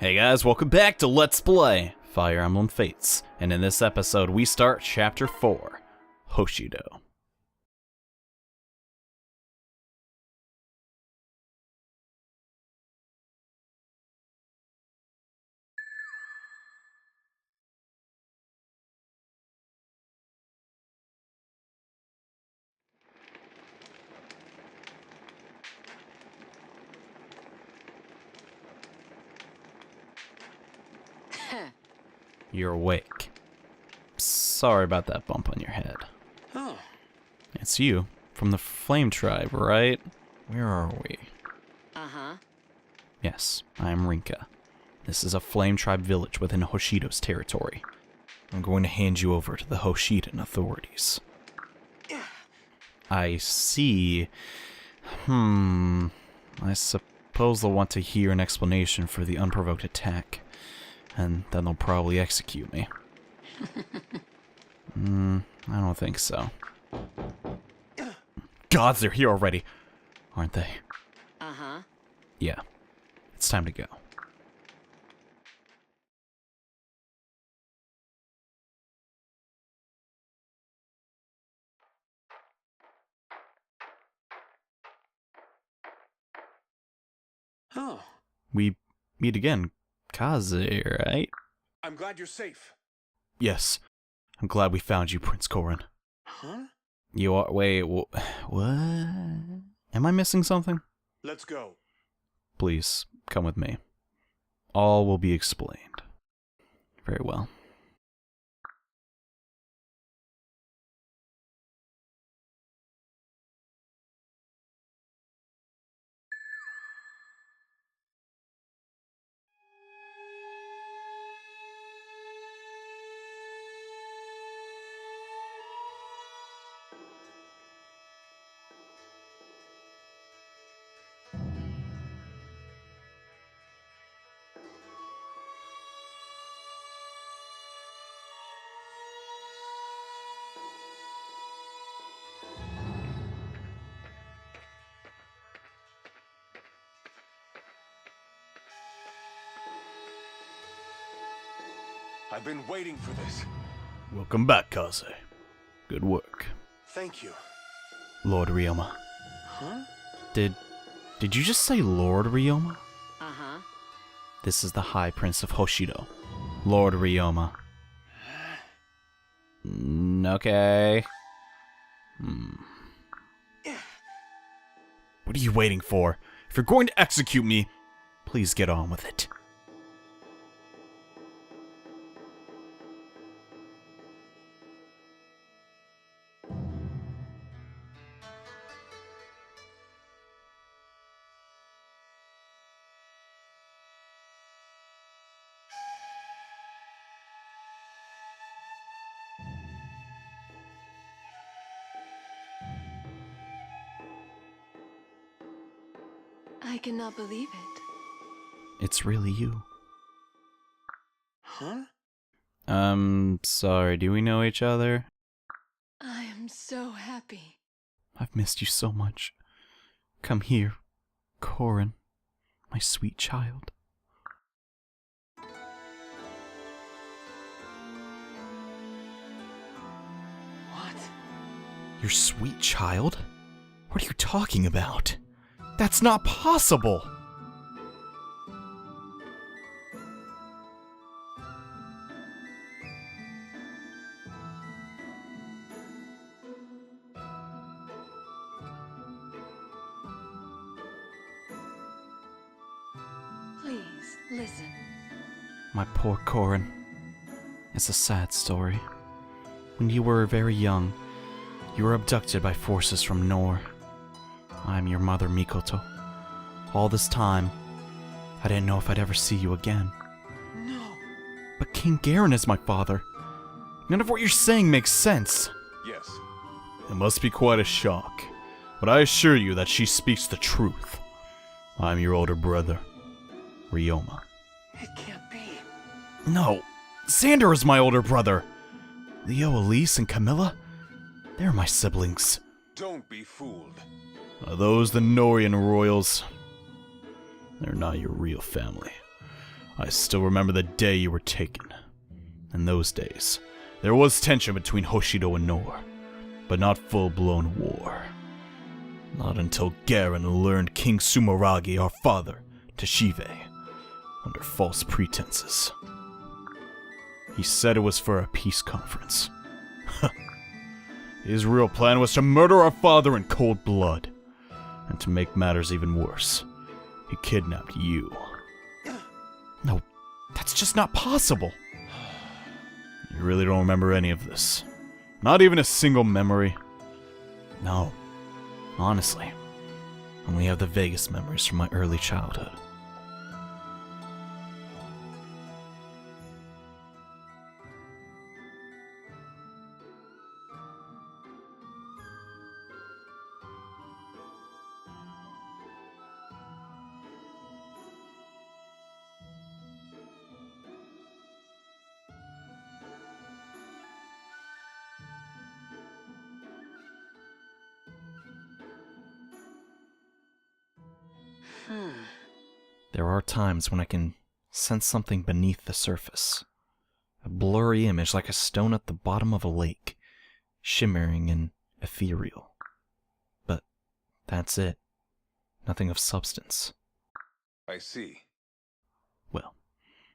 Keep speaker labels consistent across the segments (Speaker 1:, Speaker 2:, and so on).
Speaker 1: Hey guys, welcome back to Let's Play Fire Emblem Fates, and in this episode we start Chapter 4, Hoshido. You're awake. Sorry about that bump on your head.
Speaker 2: Oh.
Speaker 1: It's you, from the Flame Tribe, right? Where are we?
Speaker 2: Uh-huh.
Speaker 1: Yes, I am Rinka. This is a Flame Tribe village within Hoshido's territory. I'm going to hand you over to the Hoshidan authorities. I see. I suppose they'll want to hear an explanation for the unprovoked attack. And then they'll probably execute me. I don't think so. Gods, they're here already, aren't they?
Speaker 2: Uh-huh.
Speaker 1: Yeah. It's time to go.
Speaker 2: Oh.
Speaker 1: We meet again, Kaze, right?
Speaker 2: I'm glad you're safe.
Speaker 1: Yes. I'm glad we found you, Prince Corrin.
Speaker 2: Huh?
Speaker 1: You are... Wait, what? Am I missing something?
Speaker 2: Let's go.
Speaker 1: Please, come with me. All will be explained. Very well.
Speaker 2: I've been waiting for this.
Speaker 1: Welcome back, Kaze. Good work.
Speaker 2: Thank you.
Speaker 1: Lord Ryoma.
Speaker 2: Huh?
Speaker 1: Did you just say Lord Ryoma?
Speaker 2: Uh-huh.
Speaker 1: This is the High Prince of Hoshido, Lord Ryoma. Okay. What are you waiting for? If you're going to execute me, please get on with it.
Speaker 3: I cannot believe it.
Speaker 1: It's really you.
Speaker 2: Huh?
Speaker 1: Sorry, do we know each other?
Speaker 3: I am so happy.
Speaker 1: I've missed you so much. Come here, Corrin, my sweet child.
Speaker 2: What?
Speaker 1: Your sweet child? What are you talking about? That's not possible!
Speaker 3: Please, listen.
Speaker 1: My poor Corrin. It's a sad story. When you were very young, you were abducted by forces from Nor. I'm your mother, Mikoto. All this time, I didn't know if I'd ever see you again.
Speaker 2: No.
Speaker 1: But King Garen is my father. None of what you're saying makes sense.
Speaker 2: Yes.
Speaker 1: It must be quite a shock, but I assure you that she speaks the truth. I'm your older brother, Ryoma.
Speaker 2: It can't be.
Speaker 1: No, Xander is my older brother. Leo, Elise, and Camilla, they're my siblings.
Speaker 2: Don't be fooled.
Speaker 1: Are those the Norian royals? They're not your real family. I still remember the day you were taken. In those days, there was tension between Hoshido and Nor, but not full-blown war. Not until Garen lured King Sumeragi, our father, to Shive, under false pretenses. He said it was for a peace conference. His real plan was to murder our father in cold blood. And to make matters even worse, he kidnapped you. No, that's just not possible. You really don't remember any of this? Not even a single memory? No. Honestly, I only have the vaguest memories from my early childhood. There are times when I can sense something beneath the surface. A blurry image like a stone at the bottom of a lake, shimmering and ethereal. But that's it. Nothing of substance.
Speaker 2: I see.
Speaker 1: Well,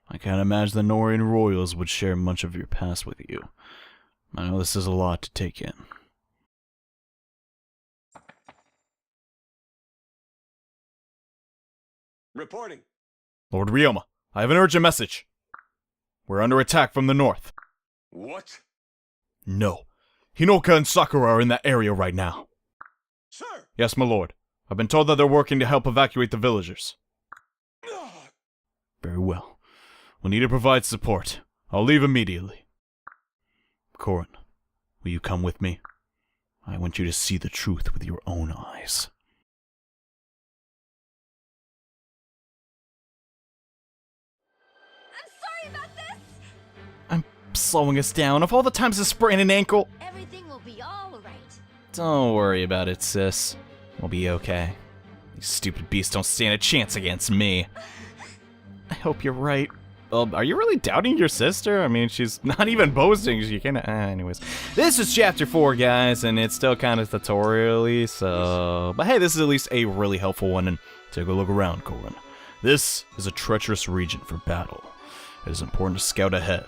Speaker 1: I can't imagine the Norian royals would share much of your past with you. I know this is a lot to take in.
Speaker 2: Reporting.
Speaker 1: Lord Ryoma, I have an urgent message. We're under attack from the north.
Speaker 2: What?
Speaker 1: No. Hinoka and Sakura are in that area right now.
Speaker 2: Sir!
Speaker 1: Yes, my lord. I've been told that they're working to help evacuate the villagers. Very well. We need to provide support. I'll leave immediately. Corrin, will you come with me? I want you to see the truth with your own eyes.
Speaker 3: I'm sorry about this!
Speaker 1: I'm slowing us down. Of all the times to sprain an ankle...
Speaker 3: Everything will be alright.
Speaker 1: Don't worry about it, sis. We'll be okay. These stupid beasts don't stand a chance against me. I hope you're right. Are you really doubting your sister? I mean, she's not even boasting. She can't... anyways. This is Chapter 4, guys, and it's still kind of tutorial-y, so... But hey, this is at least a really helpful one, and take a look around, Corrin. This is a treacherous region for battle. It is important to scout ahead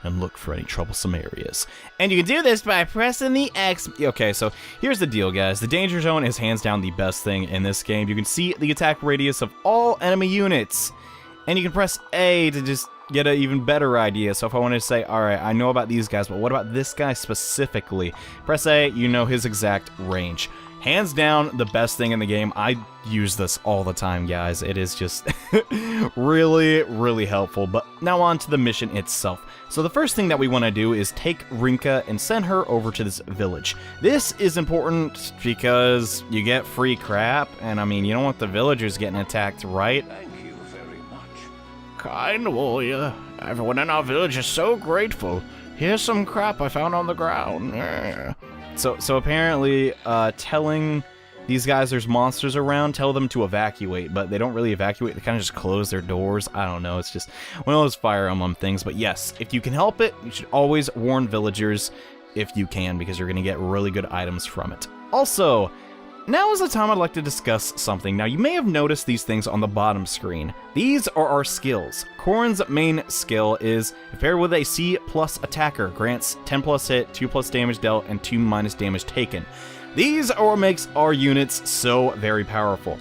Speaker 1: and look for any troublesome areas. And you can do this by pressing the X. Okay, so here's the deal, guys. The danger zone is hands down the best thing in this game. You can see the attack radius of all enemy units. And you can press A to just get an even better idea. So if I wanted to say, alright, I know about these guys, but what about this guy specifically? Press A, you know his exact range. Hands down, the best thing in the game. I use this all the time, guys. It is just really, really helpful. But now on to the mission itself. So the first thing that we want to do is take Rinka and send her over to this village. This is important because you get free crap, and I mean, you don't want the villagers getting attacked, right?
Speaker 2: Thank you very much.
Speaker 1: Kind warrior. Everyone in our village is so grateful. Here's some crap I found on the ground. So apparently, telling these guys there's monsters around, tell them to evacuate, but they don't really evacuate, they kind of just close their doors. I don't know, it's just one of those Fire Emblem things. But yes, if you can help it, you should always warn villagers if you can, because you're going to get really good items from it. Also, now is the time I'd like to discuss something. Now, you may have noticed these things on the bottom screen. These are our skills. Corrin's main skill is, if paired with a C+ attacker, grants 10 plus hit, 2 plus damage dealt, and 2 minus damage taken. These are what makes our units so very powerful.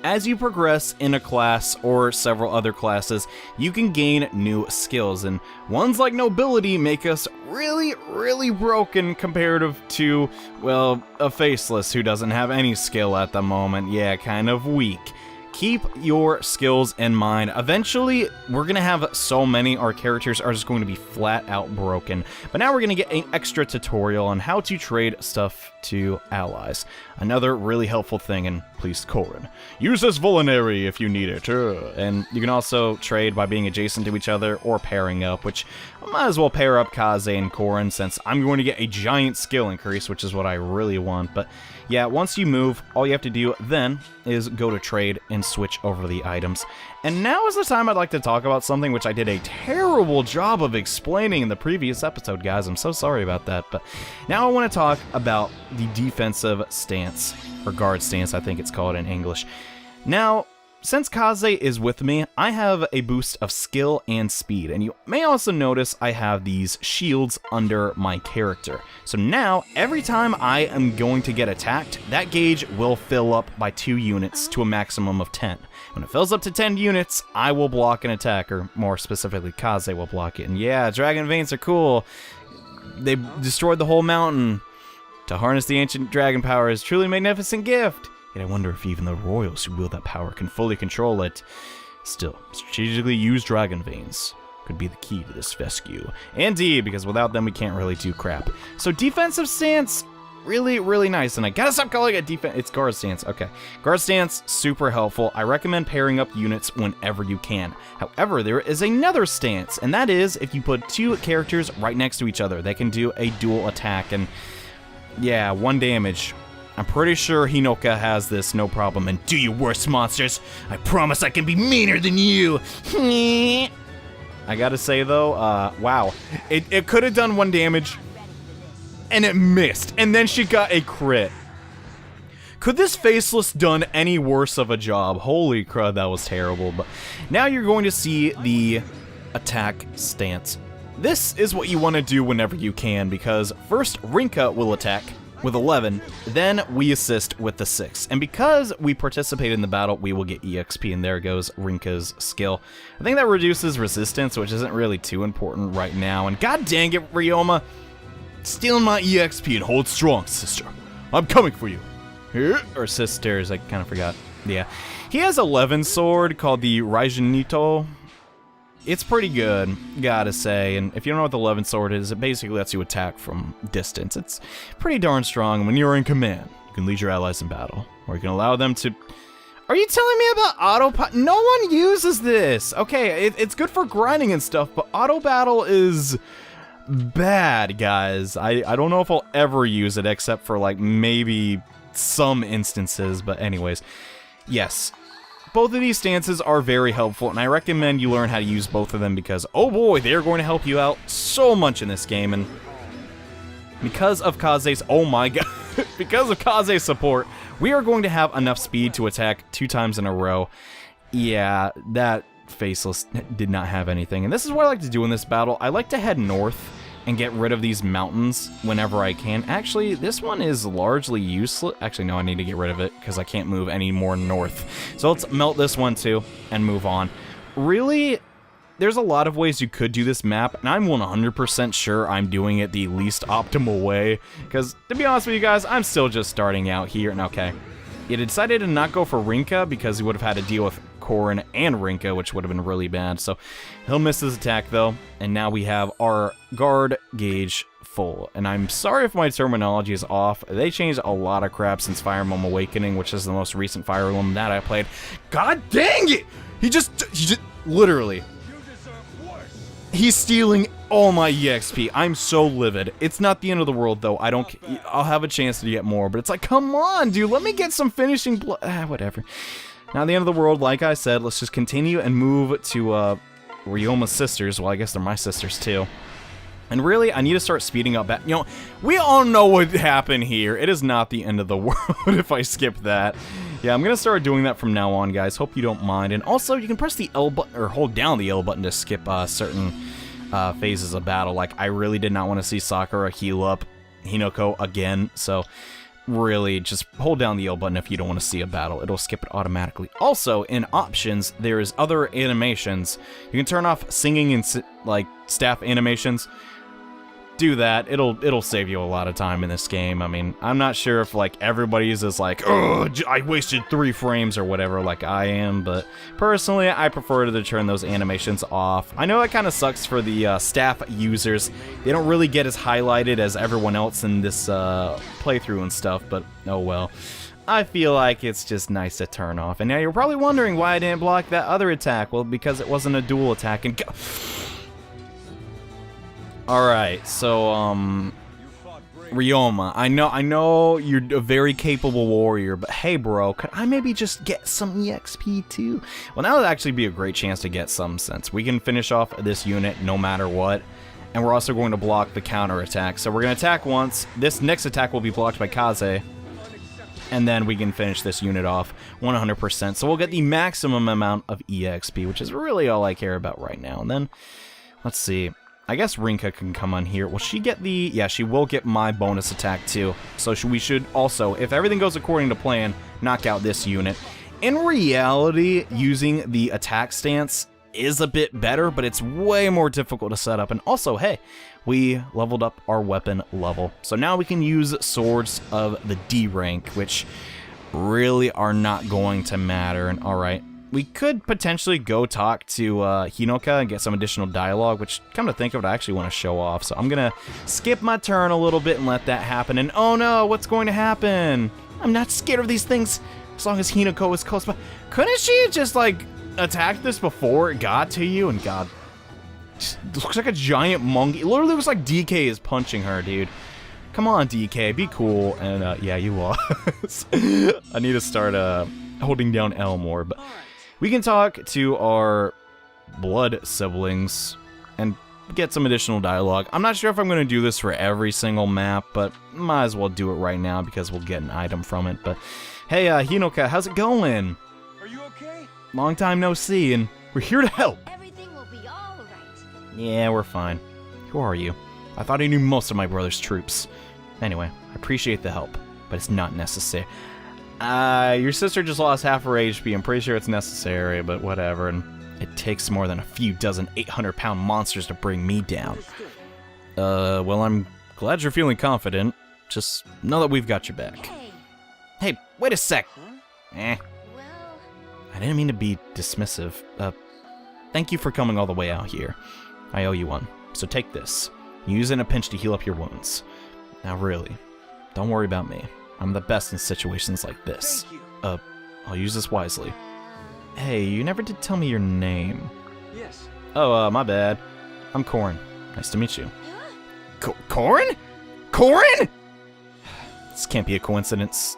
Speaker 1: As you progress in a class or several other classes, you can gain new skills, and ones like Nobility make us really, really broken comparative to, well, a Faceless who doesn't have any skill at the moment. Yeah, kind of weak. Keep your skills in mind. Eventually, we're going to have so many, our characters are just going to be flat out broken. But now we're going to get an extra tutorial on how to trade stuff to allies. Another really helpful thing, and please, Corrin, use this Vulnerary if you need it. And you can also trade by being adjacent to each other or pairing up, which I might as well pair up Kaze and Corrin since I'm going to get a giant skill increase, which is what I really want. But Yeah, once you move, all you have to do then is go to trade and switch over the items. And now is the time I'd like to talk about something which I did a terrible job of explaining in the previous episode, guys. I'm so sorry about that. But now I want to talk about the defensive stance, or guard stance, I think it's called in English. Now, since Kaze is with me, I have a boost of skill and speed, and you may also notice I have these shields under my character. So now, every time I am going to get attacked, that gauge will fill up by 2 units to a maximum of 10. When it fills up to 10 units, I will block an attack, or more specifically, Kaze will block it. And yeah, dragon veins are cool. They destroyed the whole mountain. To harness the ancient dragon power is truly a magnificent gift. Yet I wonder if even the royals who wield that power can fully control it. Still, strategically use dragon veins could be the key to this fescue. Indeed, because without them we can't really do crap. So defensive stance, really nice. And I gotta stop calling it defense. It's guard stance. Okay, guard stance, super helpful. I recommend pairing up units whenever you can. However, there is another stance, and that is if you put 2 characters right next to each other, they can do a dual attack. And yeah, 1 damage. I'm pretty sure Hinoka has this, no problem. And do your worst, monsters. I promise I can be meaner than you. I gotta say, though, wow. It could have done 1 damage, and it missed. And then she got a crit. Could this Faceless done any worse of a job? Holy crud, that was terrible. But now you're going to see the attack stance. This is what you want to do whenever you can, because first, Rinka will attack with 11, then we assist with the 6. And because we participate in the battle, we will get EXP, and there goes Rinka's skill. I think that reduces resistance, which isn't really too important right now. And god dang it, Ryoma, stealing my EXP, and hold strong, sister. I'm coming for you. Or sisters, I kind of forgot. Yeah. He has 11 sword called the Raijinito. It's pretty good, gotta say, and if you don't know what the 11 sword is, it basically lets you attack from distance. It's pretty darn strong. When you're in command, you can lead your allies in battle, or you can allow them to... Are you telling me about auto... No one uses this! Okay, it's good for grinding and stuff, but auto battle is bad, guys. I don't know if I'll ever use it, except for, like, maybe some instances, but anyways. Yes. Both of these stances are very helpful, and I recommend you learn how to use both of them because, oh boy, they're going to help you out so much in this game. And because of Kaze's, oh my god, because of Kaze's support, we are going to have enough speed to attack 2 times in a row. Yeah, that Faceless did not have anything. And this is what I like to do in this battle. I like to head north and get rid of these mountains whenever I can. Actually, this one is largely useless. Actually, no, I need to get rid of it because I can't move any more north. So let's melt this one too and move on. Really, there's a lot of ways you could do this map, and I'm 100% sure I'm doing it the least optimal way because, to be honest with you guys, I'm still just starting out here. And okay, he decided to not go for Rinka because he would have had to deal with Corrin and Rinka, which would have been really bad. So he'll miss his attack though, and now we have our guard gauge full. And I'm sorry if my terminology is off. They changed a lot of crap since Fire Emblem Awakening, which is the most recent Fire Emblem that I played. God dang it! He just literally, he's stealing all my EXP. I'm so livid. It's not the end of the world though. I'll have a chance to get more, but it's like, come on, dude, let me get some finishing whatever. Not the end of the world, like I said. Let's just continue and move to Ryoma's sisters. Well, I guess they're my sisters too. And really, I need to start speeding up back. You know, we all know what happened here. It is not the end of the world if I skip that. Yeah, I'm going to start doing that from now on, guys. Hope you don't mind. And also, you can press the L button, or hold down the L button to skip certain phases of battle. Like, I really did not want to see Sakura heal up Hinoko again, so really, just hold down the L button if you don't want to see a battle. It'll skip it automatically. Also, in options, there's other animations. You can turn off singing and, like, staff animations. Do that. It'll save you a lot of time in this game. I mean, I'm not sure if, like, everybody's just like, oh, I wasted 3 frames or whatever like I am, but personally, I prefer to turn those animations off. I know that kind of sucks for the staff users. They don't really get as highlighted as everyone else in this playthrough and stuff, but oh well. I feel like it's just nice to turn off. And now you're probably wondering why I didn't block that other attack. Well, because it wasn't a dual attack. And Alright, so, Ryoma, I know you're a very capable warrior, but hey bro, could I maybe just get some EXP too? Well, that would actually be a great chance to get some sense. We can finish off this unit no matter what, and we're also going to block the counter attack. So we're going to attack once, this next attack will be blocked by Kaze, and then we can finish this unit off 100%. So we'll get the maximum amount of EXP, which is really all I care about right now. And then, let's see. I guess Rinka can come on here. Will she get the... Yeah, she will get my bonus attack too. So we should also, if everything goes according to plan, knock out this unit. In reality, using the attack stance is a bit better, but it's way more difficult to set up. And also, hey, we leveled up our weapon level. So now we can use swords of the D rank, which really are not going to matter. And alright. We could potentially go talk to Hinoka and get some additional dialogue, which, come to think of it, I actually want to show off. So I'm going to skip my turn a little bit and let that happen. And oh no, what's going to happen? I'm not scared of these things as long as Hinoko is close by. Couldn't she just, like, attack this before it got to you? And God, it looks like a giant monkey. It literally looks like DK is punching her, dude. Come on, DK, be cool. And yeah, you was. I need to start holding down L more, but... We can talk to our blood siblings and get some additional dialogue. I'm not sure if I'm going to do this for every single map, but might as well do it right now because we'll get an item from it. But hey, Hinoka, how's it going?
Speaker 2: Are you okay?
Speaker 1: Long time no see, and we're here to help.
Speaker 3: Everything will be all right.
Speaker 1: Yeah, we're fine. Who are you? I thought I knew most of my brother's troops. Anyway, I appreciate the help, but it's not necessary. Your sister just lost half her HP. I'm pretty sure it's necessary, but whatever. And it takes more than a few dozen 800-pound monsters to bring me down. Well, I'm glad you're feeling confident. Just know that we've got your back. Hey, wait a sec.
Speaker 3: Well,
Speaker 1: I didn't mean to be dismissive. Thank you for coming all the way out here. I owe you one. So take this. Use it in a pinch to heal up your wounds. Now really, don't worry about me. I'm the best in situations like this. I'll use this wisely. Hey, you never did tell me your name.
Speaker 2: Yes.
Speaker 1: Oh, my bad. I'm Corrin. Nice to meet you. Corrin? Corrin? This can't be a coincidence.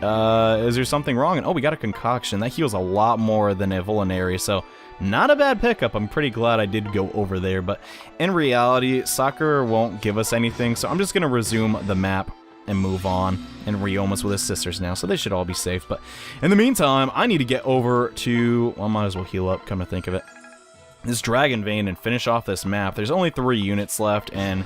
Speaker 1: Is there something wrong? And oh, we got a concoction. That heals a lot more than a Vulnerary, so not a bad pickup. I'm pretty glad I did go over there, but in reality, Sakura won't give us anything, so I'm just gonna resume the map and move on. And Ryoma's with his sisters now, so they should all be safe. But in the meantime, I need to get over to... Well, I might as well heal up, come to think of it. This Dragon Vein and finish off this map. There's only 3 units left, and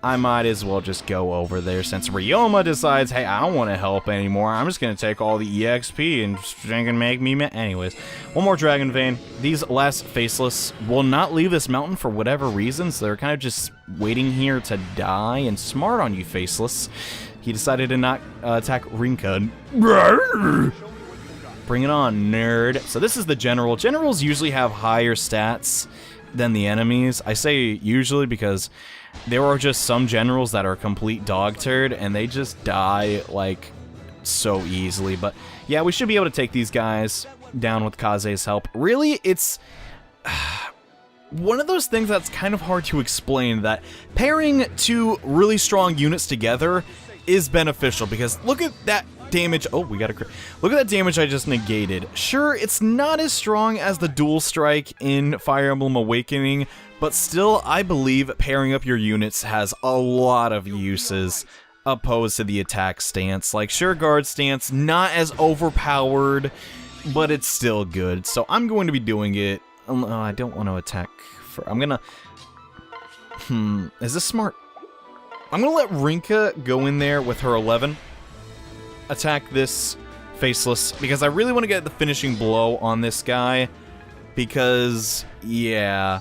Speaker 1: I might as well just go over there since Ryoma decides, hey, I don't want to help anymore. I'm just going to take all the EXP and can make me... Anyways, one more Dragon Vein. These last Faceless will not leave this mountain for whatever reasons. They're kind of just waiting here to die, and smart on you, Faceless. He decided to not attack Rinka. Bring it on, nerd. So this is the general. Generals usually have higher stats than the enemies. I say usually because there are just some generals that are complete dog turd, and they just die, like, so easily. But yeah, we should be able to take these guys down with Kaze's help. Really, it's... one of those things that's kind of hard to explain, that pairing 2 really strong units together is beneficial, because look at that damage. Oh, we got a crit. Look at that damage I just negated. Sure, it's not as strong as the dual strike in Fire Emblem Awakening, but still, I believe pairing up your units has a lot of uses opposed to the attack stance. Like, sure, guard stance, not as overpowered, but it's still good. So I'm going to be doing it. I don't want to attack. I'm gonna... Is this smart? I'm gonna let Rinka go in there with her 11. Attack this Faceless, because I really want to get the finishing blow on this guy. Because, yeah,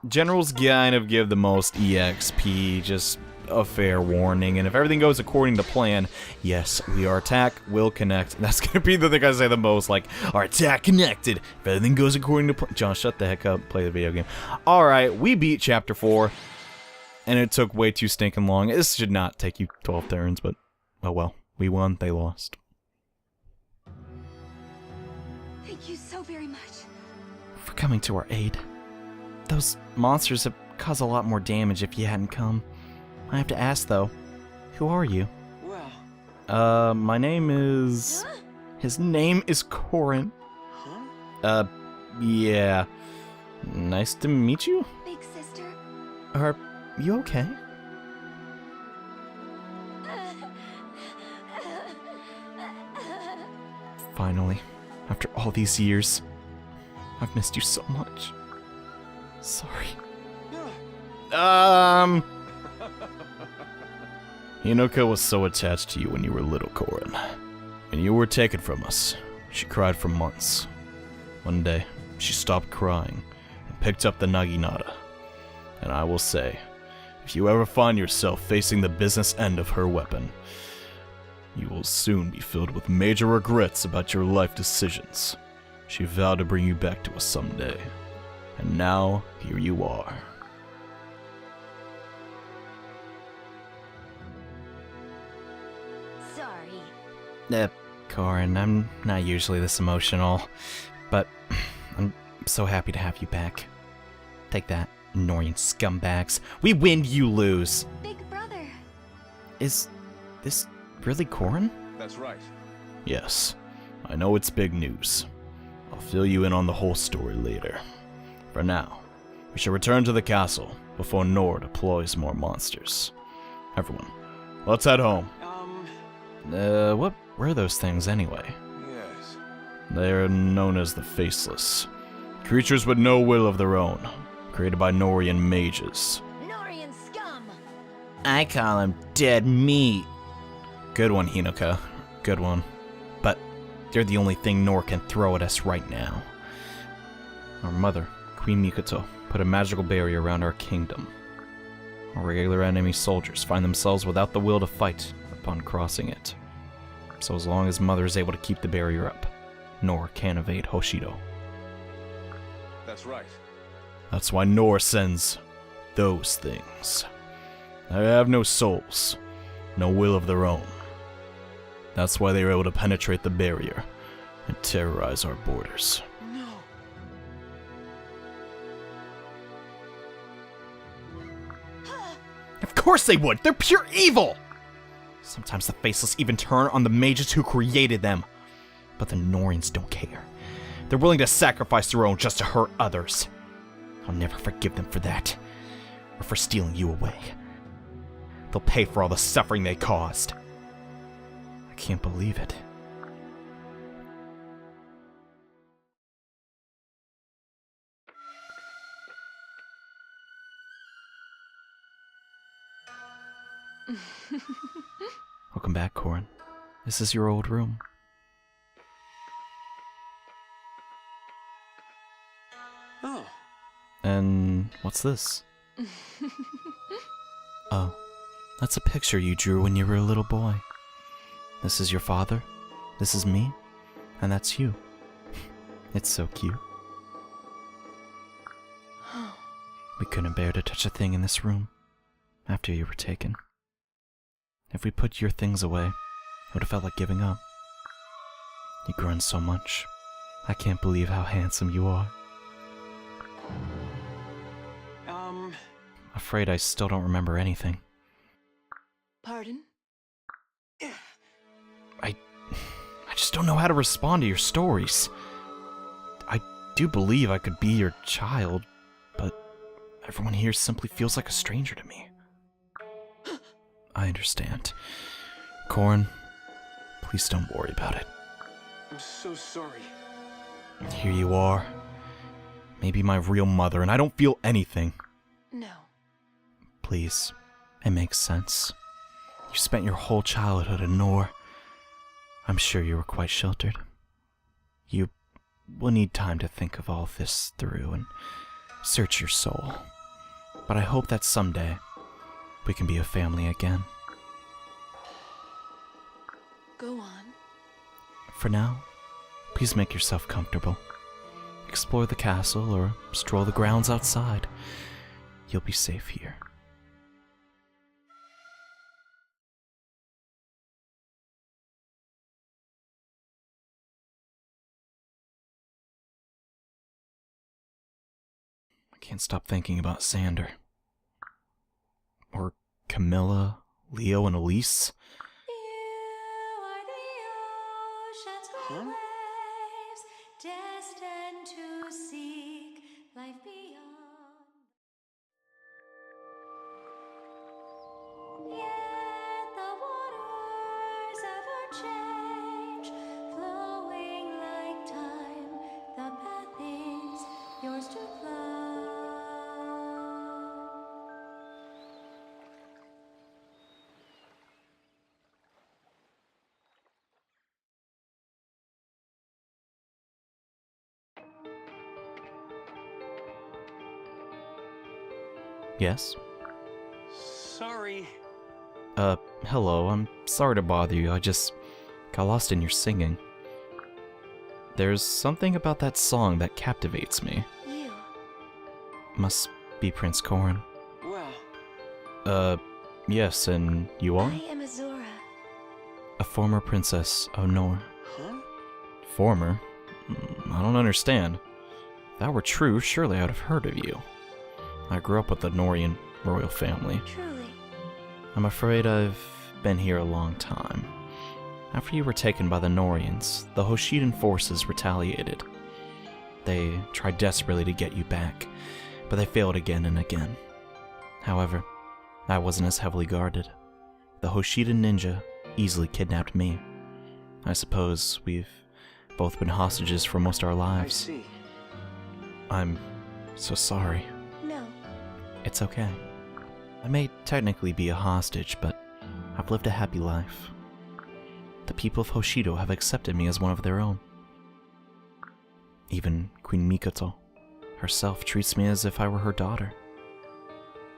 Speaker 1: generals kind of give the most EXP, just a fair warning. And if everything goes according to plan, yes, our attack will connect. That's gonna be the thing I say the most, like, our attack connected. If everything goes according to plan. John, shut the heck up, play the video game. Alright, we beat Chapter 4. And it took way too stinking long. This should not take you 12 turns, but oh well. We won, they lost.
Speaker 3: Thank you so very much.
Speaker 1: For coming to our aid. Those monsters have caused a lot more damage if you hadn't come. I have to ask though, Who are you?
Speaker 2: Well,
Speaker 1: My name is...
Speaker 3: Huh?
Speaker 1: His name is Corrin.
Speaker 2: huh?
Speaker 1: Yeah. Nice to meet you?
Speaker 3: Big sister.
Speaker 1: Are you okay? Finally, after all these years, I've missed you so much. Sorry. Hinoka was so attached to you when you were little, Corrin. When you were taken from us, she cried for months. One day, she stopped crying and picked up the Naginata. And I will say, if you ever find yourself facing the business end of her weapon, you will soon be filled with major regrets about your life decisions. She vowed to bring you back to us someday. And now, here you are.
Speaker 3: Sorry.
Speaker 1: Corrin, I'm not usually this emotional, but I'm so happy to have you back. Take that, annoying scumbags. We win, you lose.
Speaker 3: Big brother.
Speaker 1: Is this really Corrin?
Speaker 2: That's right.
Speaker 1: Yes, I know it's big news. I'll fill you in on the whole story later. For now, we should return to the castle before Nor deploys more monsters. Everyone, let's head home. What were those things anyway?
Speaker 2: Yes.
Speaker 1: They're known as the Faceless. Creatures with no will of their own, created by Norian mages.
Speaker 3: Norian scum.
Speaker 1: I call them dead meat. Good one, Hinoka. Good one. But they're the only thing Nor can throw at us right now. Our mother, Queen Mikoto, put a magical barrier around our kingdom. Our regular enemy soldiers find themselves without the will to fight upon crossing it. So as long as Mother is able to keep the barrier up, Nor can evade Hoshido.
Speaker 2: That's right.
Speaker 1: That's why Nor sends those things. They have no souls, no will of their own. That's why they were able to penetrate the barrier and terrorize our borders.
Speaker 2: No.
Speaker 1: Of course they would! They're pure evil! Sometimes the Faceless even turn on the mages who created them. But the Norians don't care. They're willing to sacrifice their own just to hurt others. I'll never forgive them for that. Or for stealing you away. They'll pay for all the suffering they caused. I can't believe it. Welcome back, Corrin. This is your old room.
Speaker 2: Oh.
Speaker 1: And what's this? Oh, that's a picture you drew when you were a little boy. This is your father, this is me, and that's you. It's so cute. We couldn't bear to touch a thing in this room after you were taken. If we put your things away, it would have felt like giving up. You've grown so much. I can't believe how handsome you are. Afraid I still don't remember anything.
Speaker 3: Pardon?
Speaker 1: I just don't know how to respond to your stories. I do believe I could be your child, but everyone here simply feels like a stranger to me. I understand. Corrin, please don't worry about it.
Speaker 2: I'm so sorry.
Speaker 1: Here you are. Maybe my real mother, and I don't feel anything.
Speaker 3: No.
Speaker 1: Please, it makes sense. You spent your whole childhood in Nor. I'm sure you were quite sheltered. You will need time to think of all this through and search your soul. But I hope that someday we can be a family again.
Speaker 3: Go on.
Speaker 1: For now, please make yourself comfortable. Explore the castle or stroll the grounds outside. You'll be safe here. I can't stop thinking about Xander. Or Camilla, Leo and Elise?
Speaker 2: Huh?
Speaker 4: Destined to seek life beyond. Yet the waters ever change, flowing like time. The path is yours to climb.
Speaker 1: Yes?
Speaker 2: Sorry.
Speaker 1: Hello, I'm sorry to bother you, I just got lost in your singing. There's something about that song that captivates me.
Speaker 3: You.
Speaker 1: Must be Prince Corrin.
Speaker 2: Well,
Speaker 1: Yes, and you are?
Speaker 3: I am Azura.
Speaker 1: A former princess of Nor.
Speaker 2: huh?
Speaker 1: Former? I don't understand. If that were true, surely I'd have heard of you. I grew up with the Norian royal family.
Speaker 3: Truly.
Speaker 1: I'm afraid I've been here a long time. After you were taken by the Norians, the Hoshidan forces retaliated. They tried desperately to get you back, but they failed again and again. However, I wasn't as heavily guarded. The Hoshidan ninja easily kidnapped me. I suppose we've both been hostages for most of our
Speaker 2: I
Speaker 1: lives.
Speaker 2: see.
Speaker 1: I'm so sorry.
Speaker 3: No.
Speaker 1: It's okay. I may technically be a hostage, but I've lived a happy life. The people of Hoshido have accepted me as one of their own. Even Queen Mikoto herself treats me as if I were her daughter.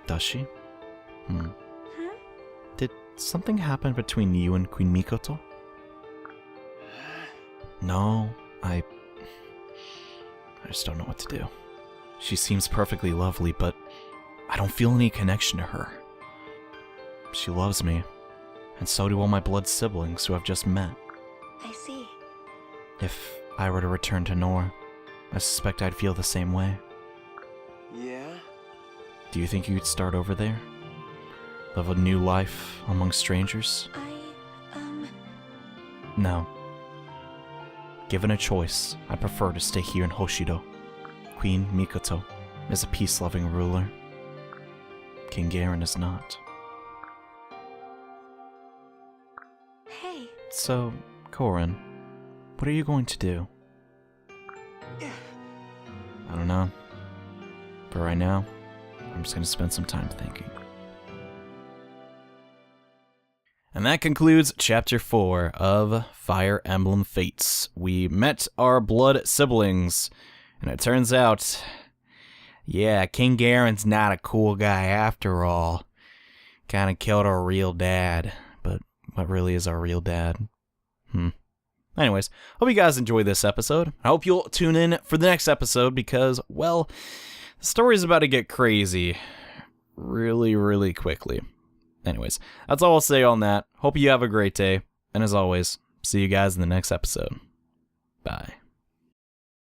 Speaker 1: Does she?
Speaker 3: Hmm?
Speaker 1: Did something happen between you and Queen Mikoto? No, I just don't know what to do. She seems perfectly lovely, but I don't feel any connection to her. She loves me, and so do all my blood siblings who I've just met.
Speaker 3: I see.
Speaker 1: If I were to return to Nor, I suspect I'd feel the same way.
Speaker 2: Yeah?
Speaker 1: Do you think you'd start over there? Live a new life among strangers? No. Given a choice, I prefer to stay here in Hoshido. Queen Mikoto is a peace-loving ruler. King Garen is not.
Speaker 3: Hey.
Speaker 1: So, Corrin, what are you going to do? I don't know. For right now, I'm just going to spend some time thinking. And that concludes Chapter 4 of Fire Emblem Fates. We met our blood siblings, and it turns out, yeah, King Garen's not a cool guy after all. Kinda killed our real dad, but what really is our real dad? Anyways, hope you guys enjoyed this episode. I hope you'll tune in for the next episode because, well, the story's about to get crazy really, really quickly. Anyways, that's all I'll say on that. Hope you have a great day. And as always, see you guys in the next episode. Bye.